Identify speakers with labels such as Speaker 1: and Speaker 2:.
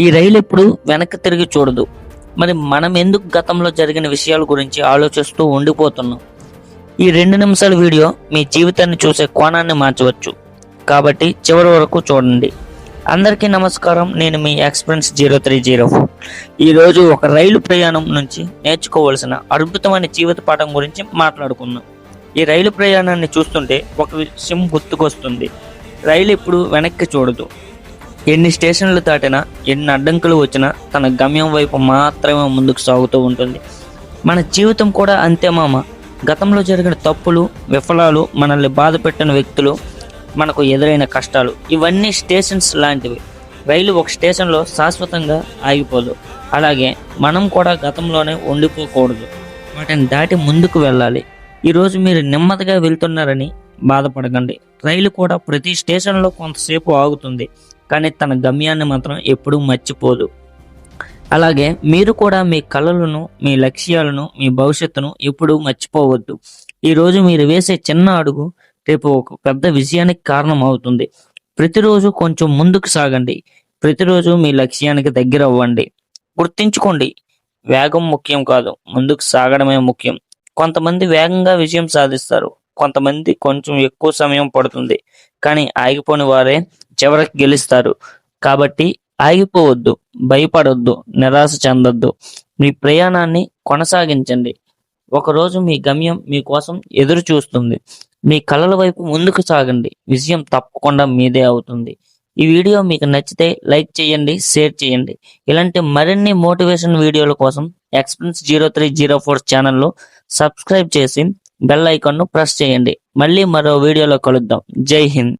Speaker 1: ఈ రైలు ఎప్పుడు వెనక్కి తిరిగి చూడదు. మరి మనం ఎందుకు గతంలో జరిగిన విషయాల గురించి ఆలోచిస్తూ ఉండిపోతున్నాం? ఈ 2 నిమిషాల వీడియో మీ జీవితాన్ని చూసే కోణాన్ని మార్చవచ్చు. కాబట్టి చివరి వరకు చూడండి. అందరికీ నమస్కారం. నేను మీ ఎక్స్పీరియన్స్ 0304. ఈరోజు ఒక రైలు ప్రయాణం నుంచి నేర్చుకోవాల్సిన అద్భుతమైన జీవిత పాఠం గురించి మాట్లాడుకుందాం. ఈ రైలు ప్రయాణాన్ని చూస్తుంటే ఒక విషయం గుర్తుకొస్తుంది. రైలు ఎప్పుడు వెనక్కి చూడదు. ఎన్ని స్టేషన్లు దాటినా, ఎన్ని అడ్డంకులు వచ్చినా తన గమ్యం వైపు మాత్రమే ముందుకు సాగుతూ ఉంటుంది. మన జీవితం కూడా అంతే మామ. గతంలో జరిగిన తప్పులు, విఫలాలు, మనల్ని బాధ పెట్టిన వ్యక్తులు, మనకు ఎదురైన కష్టాలు, ఇవన్నీ స్టేషన్స్ లాంటివి. రైలు ఒక స్టేషన్లో శాశ్వతంగా ఆగిపోదు. అలాగే మనం కూడా గతంలోనే ఉండిపోకూడదు. వాటిని దాటి ముందుకు వెళ్ళాలి. ఈరోజు మీరు నెమ్మదిగా వెళ్తున్నారని బాధపడకండి. రైలు కూడా ప్రతి స్టేషన్లో కొంతసేపు ఆగుతుంది, కానీ తన గమ్యాన్ని మాత్రం ఎప్పుడూ మర్చిపోదు. అలాగే మీరు కూడా మీ కలలను, మీ లక్ష్యాలను, మీ భవిష్యత్తును ఎప్పుడూ మర్చిపోవద్దు. ఈరోజు మీరు వేసే చిన్న అడుగు రేపు ఒక పెద్ద విజయానికి కారణం అవుతుంది. ప్రతిరోజు కొంచెం ముందుకు సాగండి. ప్రతిరోజు మీ లక్ష్యానికి దగ్గర అవ్వండి. గుర్తుంచుకోండి, వేగం ముఖ్యం కాదు, ముందుకు సాగడమే ముఖ్యం. కొంతమంది వేగంగా విజయం సాధిస్తారు, కొంతమంది కొంచెం ఎక్కువ సమయం పడుతుంది. కానీ ఆగిపోని వారే చివరికి గెలుస్తారు. కాబట్టి ఆగిపోవద్దు, భయపడొద్దు, నిరాశ చెందొద్దు. మీ ప్రయాణాన్ని కొనసాగించండి. ఒకరోజు మీ గమ్యం మీకోసం ఎదురు చూస్తుంది. మీ కలల వైపు ముందుకు సాగండి. విజయం తప్పకుండా మీదే అవుతుంది. ఈ వీడియో మీకు నచ్చితే లైక్ చేయండి, షేర్ చేయండి. ఇలాంటి మరిన్ని మోటివేషన్ వీడియోల కోసం ఎక్స్పీరియన్స్ 0304 ఛానల్ను సబ్స్క్రైబ్ చేసి బెల్ ఐకాన్ను ప్రెస్ చేయండి. మళ్ళీ మరో వీడియోలో కలుద్దాం. జై హింద్.